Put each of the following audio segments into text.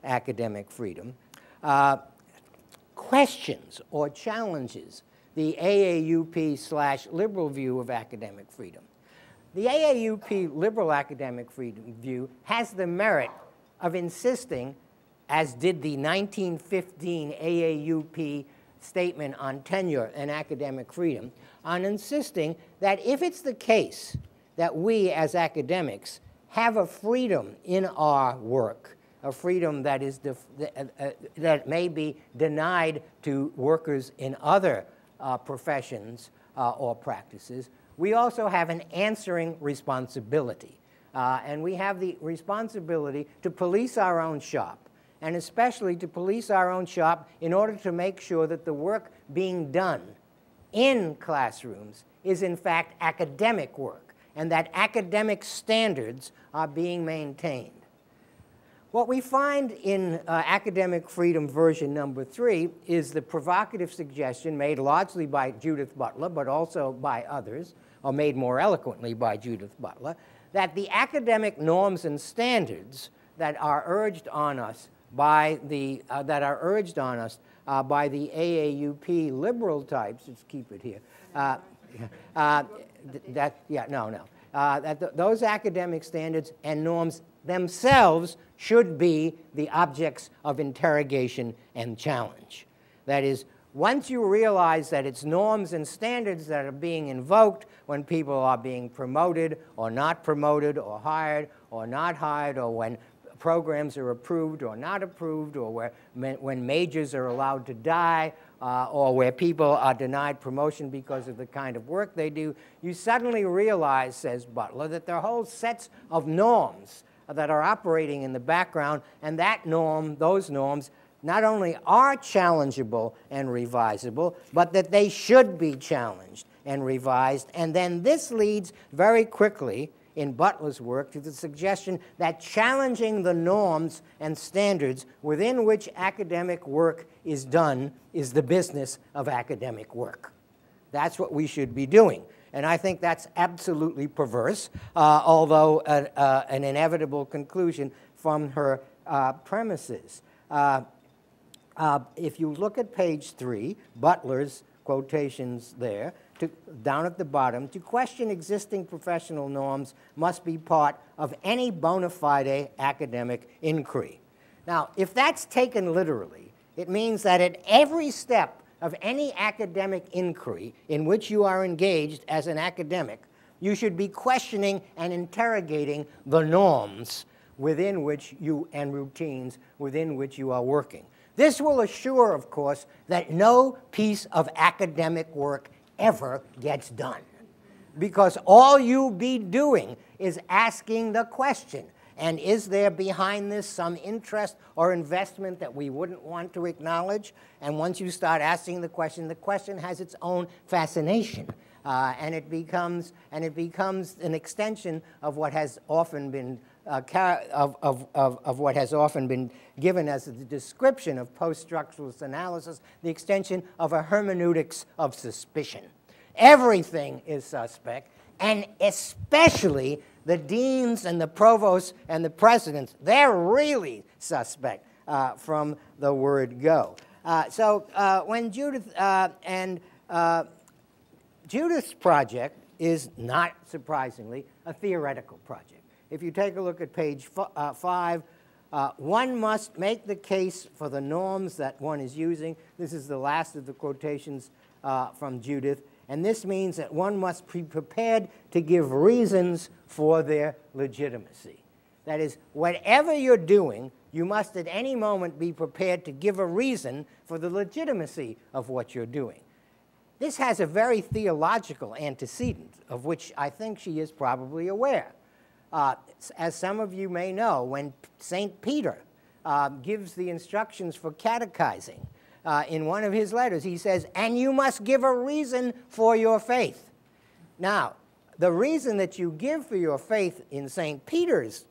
academic freedom, questions or challenges the AAUP/liberal view of academic freedom. The AAUP liberal academic freedom view has the merit of insisting, as did the 1915 AAUP statement on tenure and academic freedom, on insisting that if it's the case that we as academics have a freedom in our work, a freedom that is that may be denied to workers in other professions or practices, we also have an answering responsibility. And we have the responsibility to police our own shop, and especially to police our own shop in order to make sure that the work being done in classrooms is in fact academic work, and that academic standards are being maintained. What we find in Academic Freedom version number 3 is the provocative suggestion made largely by Judith Butler, but also by others, or made more eloquently by Judith Butler, that the academic norms and standards that are urged on us by the AAUP liberal types, let's keep it here, those academic standards and norms themselves should be the objects of interrogation and challenge. That is, once you realize that it's norms and standards that are being invoked when people are being promoted or not promoted, or hired or not hired, or when programs are approved or not approved, or when majors are allowed to die, or where people are denied promotion because of the kind of work they do, you suddenly realize, says Butler, that there are whole sets of norms that are operating in the background, and those norms not only are challengeable and revisable, but that they should be challenged and revised. And then this leads very quickly in Butler's work to the suggestion that challenging the norms and standards within which academic work is done is the business of academic work. That's what we should be doing. And I think that's absolutely perverse, although an inevitable conclusion from her premises. If you look at page 3, Butler's quotations there, down at the bottom, to question existing professional norms must be part of any bona fide academic inquiry. Now, if that's taken literally, it means that at every step of any academic inquiry in which you are engaged as an academic, you should be questioning and interrogating the norms within which and routines within which you are working. This will assure, of course, that no piece of academic work ever gets done, because all you'll be doing is asking the question, and is there behind this some interest or investment that we wouldn't want to acknowledge? And once you start asking the question has its own fascination, and it becomes an extension of what has often been what has often been given as a description of post-structuralist analysis, the extension of a hermeneutics of suspicion. Everything is suspect, and especially the deans and the provosts and the presidents. They're really suspect from the word go. When Judith Judith's project is not surprisingly a theoretical project. If you take a look at page 5, one must make the case for the norms that one is using. This is the last of the quotations from Judith. And this means that one must be prepared to give reasons for their legitimacy. That is, whatever you're doing, you must at any moment be prepared to give a reason for the legitimacy of what you're doing. This has a very theological antecedent, of which I think she is probably aware. As some of you may know, when St. Peter gives the instructions for catechizing, in one of his letters, he says, and you must give a reason for your faith. Now, the reason that you give for your faith in St. Peter's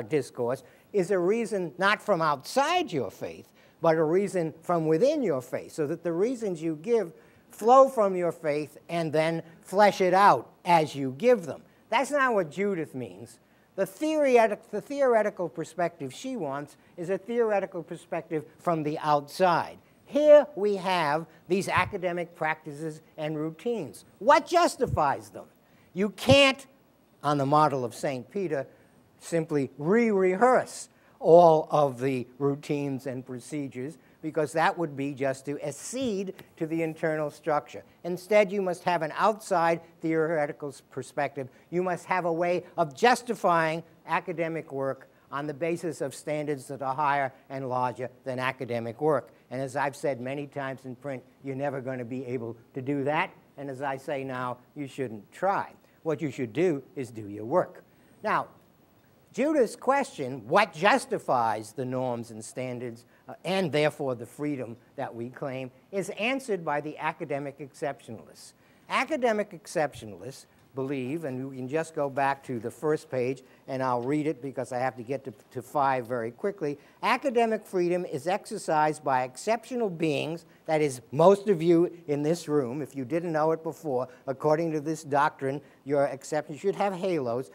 discourse is a reason not from outside your faith, but a reason from within your faith, so that the reasons you give flow from your faith and then flesh it out as you give them. That's not what Judith means. The theoretical perspective she wants is a theoretical perspective from the outside. Here we have these academic practices and routines. What justifies them? You can't, on the model of St. Peter, simply re-rehearse all of the routines and procedures, because that would be just to accede to the internal structure. Instead, you must have an outside theoretical perspective. You must have a way of justifying academic work on the basis of standards that are higher and larger than academic work. And as I've said many times in print, you're never going to be able to do that. And as I say now, you shouldn't try. What you should do is do your work. Now, Judith's question, what justifies the norms and standards and therefore the freedom that we claim, is answered by the academic exceptionalists. Academic exceptionalists believe, and we can just go back to the first page, and I'll read it because I have to get to 5 very quickly. Academic freedom is exercised by exceptional beings, that is, most of you in this room. If you didn't know it before, according to this doctrine, your exception should have halos.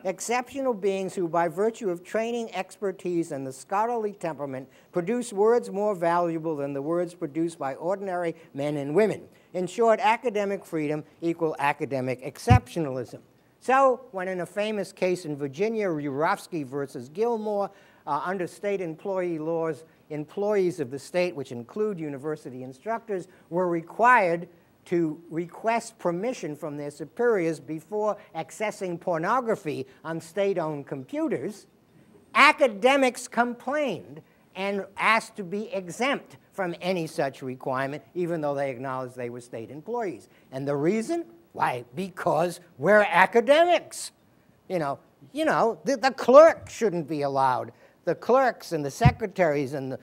Exceptional beings who, by virtue of training, expertise, and the scholarly temperament, produce words more valuable than the words produced by ordinary men and women. In short, academic freedom equals academic exceptionalism. So, when in a famous case in Virginia, Urofsky versus Gilmore, under state employee laws, employees of the state, which include university instructors, were required to request permission from their superiors before accessing pornography on state-owned computers, academics complained and asked to be exempt from any such requirement, even though they acknowledged they were state employees. And the reason? Why, because we're academics. The clerk shouldn't be allowed. The clerks and the secretaries and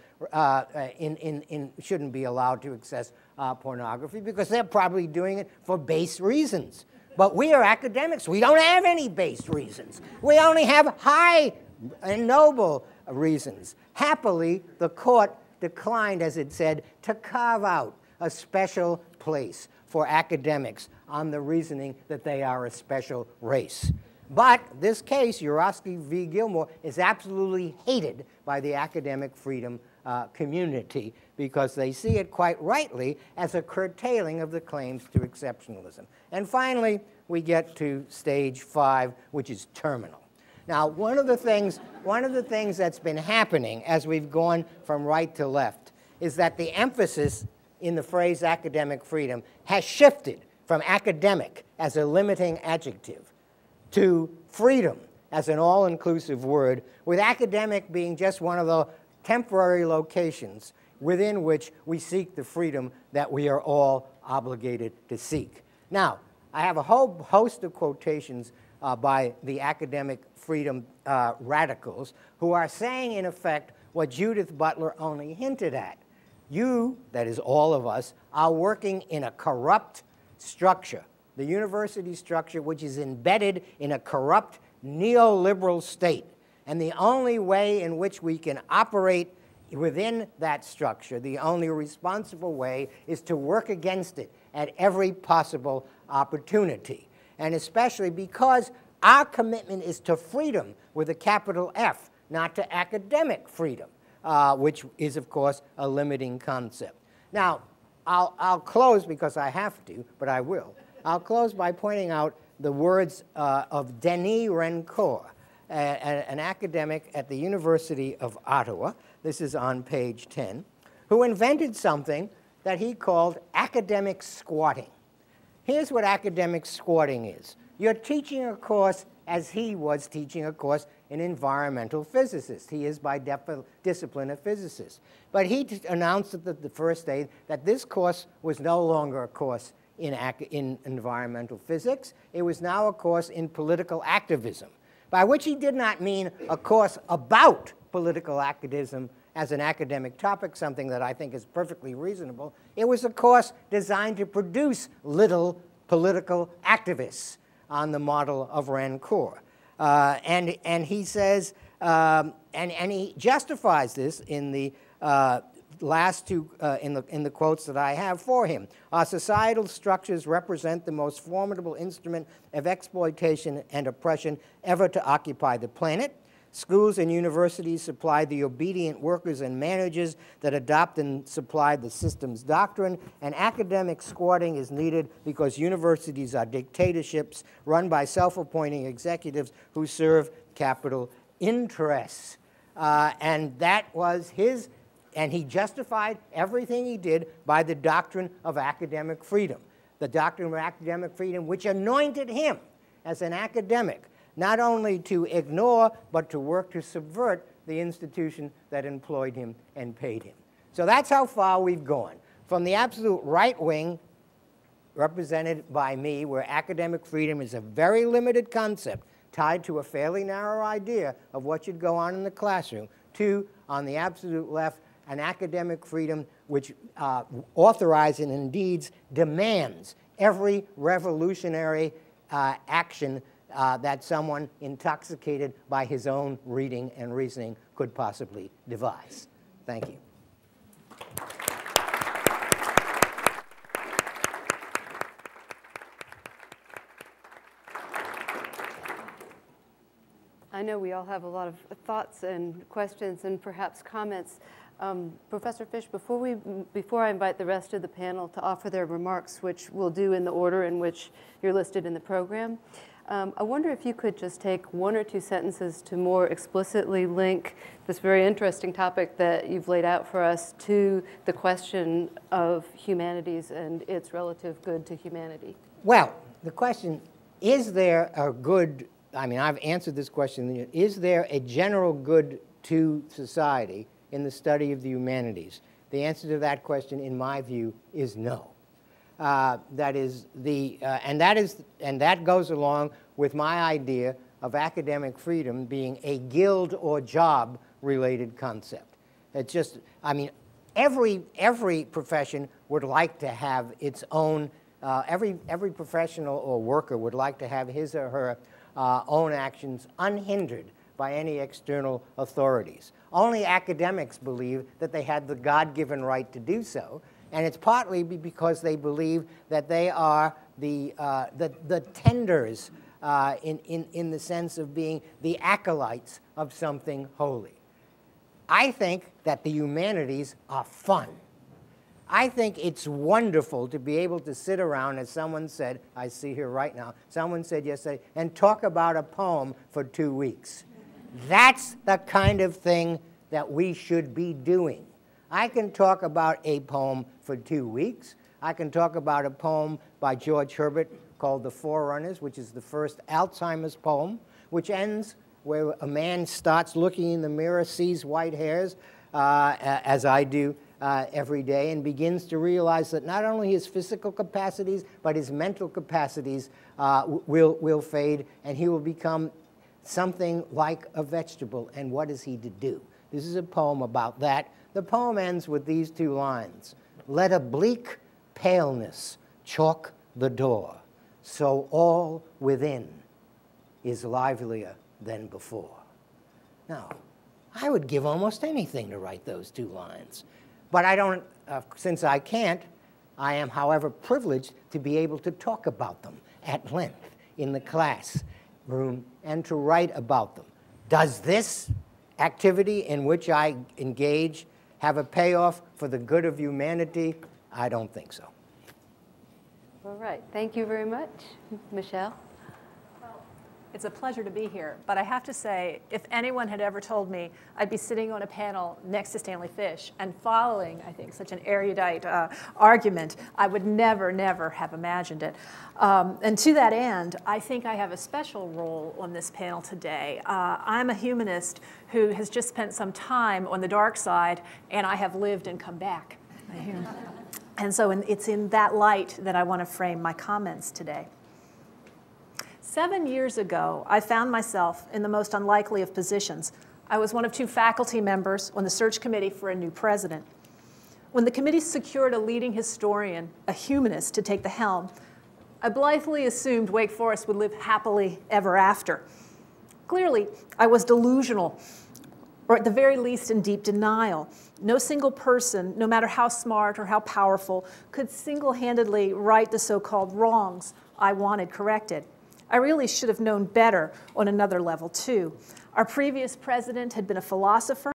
shouldn't be allowed to access pornography because they're probably doing it for base reasons. But we are academics. We don't have any base reasons. We only have high and noble reasons. Happily, the court declined, as it said, to carve out a special place for academics on the reasoning that they are a special race. But this case, Urofsky v. Gilmore, is absolutely hated by the academic freedom community because they see it quite rightly as a curtailing of the claims to exceptionalism. And finally, we get to stage 5, which is terminal. Now, one of the things that's been happening as we've gone from right to left is that the emphasis in the phrase academic freedom has shifted from academic as a limiting adjective to freedom as an all-inclusive word, with academic being just one of the temporary locations within which we seek the freedom that we are all obligated to seek. Now, I have a whole host of quotations by the academic freedom radicals who are saying, in effect, what Judith Butler only hinted at. You, that is all of us, are working in a corrupt structure, the university structure, which is embedded in a corrupt neoliberal state. And the only way in which we can operate within that structure, the only responsible way, is to work against it at every possible opportunity. And especially because our commitment is to freedom with a capital F, not to academic freedom, which is, of course, a limiting concept. Now, I'll close because I have to, but I will. I'll close by pointing out the words of Denis Rencourt, an academic at the University of Ottawa. This is on page 10, who invented something that he called academic squatting. Here's what academic squatting is. You're teaching a course as he was teaching a course in environmental physicists. He is by discipline a physicist. But he announced at the first day that this course was no longer a course in environmental physics. It was now a course in political activism, by which he did not mean a course about political activism as an academic topic, something that I think is perfectly reasonable. It was a course designed to produce little political activists on the model of Rencourt. And he says, and he justifies this in the last two in the quotes that I have for him. Our societal structures represent the most formidable instrument of exploitation and oppression ever to occupy the planet. Schools and universities supply the obedient workers and managers that adopt and supply the system's doctrine, and academic squatting is needed because universities are dictatorships run by self-appointing executives who serve capital interests. And that was his, and he justified everything he did by the doctrine of academic freedom. The doctrine of academic freedom, which anointed him as an academic, not only to ignore, but to work to subvert the institution that employed him and paid him. So that's how far we've gone. From the absolute right wing, represented by me, where academic freedom is a very limited concept tied to a fairly narrow idea of what should go on in the classroom, to, on the absolute left, an academic freedom which authorizes and indeed demands every revolutionary action that someone intoxicated by his own reading and reasoning could possibly devise. Thank you. I know we all have a lot of thoughts and questions and perhaps comments. Professor Fish, before I invite the rest of the panel to offer their remarks, which we'll do in the order in which you're listed in the program, I wonder if you could just take one or two sentences to more explicitly link this very interesting topic that you've laid out for us to the question of humanities and its relative good to humanity. Well, the question, is there a good, I mean, I've answered this question, is there a general good to society in the study of the humanities? The answer to that question, in my view, is no. That goes along with my idea of academic freedom being a guild or job related concept. It's just, I mean, every profession would like to have its own, every professional or worker would like to have his or her own actions unhindered by any external authorities. Only academics believe that they had the God-given right to do so, and it's partly because they believe that they are the tenders in the sense of being the acolytes of something holy. I think that the humanities are fun. I think it's wonderful to be able to sit around, as someone said, I see here right now, someone said yesterday, and talk about a poem for 2 weeks. That's the kind of thing that we should be doing. I can talk about a poem for 2 weeks. I can talk about a poem by George Herbert called The Forerunners, which is the first Alzheimer's poem, which ends where a man starts looking in the mirror, sees white hairs, as I do every day, and begins to realize that not only his physical capacities, but his mental capacities will fade, and he will become something like a vegetable. And what is he to do? This is a poem about that. The poem ends with these 2 lines. Let a bleak paleness chalk the door, so all within is livelier than before. Now, I would give almost anything to write those 2 lines. But I don't, since I can't, I am, however, privileged to be able to talk about them at length in the classroom and to write about them. Does this activity in which I engage have a payoff for the good of humanity? I don't think so. All right. Thank you very much. Michele? Well, it's a pleasure to be here. But I have to say, if anyone had ever told me I'd be sitting on a panel next to Stanley Fish and following, I think, such an erudite argument, I would never, never have imagined it. And to that end, I think I have a special role on this panel today. I'm a humanist who has just spent some time on the dark side, and I have lived and come back. And so it's in that light that I want to frame my comments today. 7 years ago, I found myself in the most unlikely of positions. I was one of 2 faculty members on the search committee for a new president. When the committee secured a leading historian, a humanist, to take the helm, I blithely assumed Wake Forest would live happily ever after. Clearly, I was delusional. or at the very least in deep denial. No single person, no matter how smart or how powerful, could single-handedly right the so-called wrongs I wanted corrected. I really should have known better on another level, too. Our previous president had been a philosopher.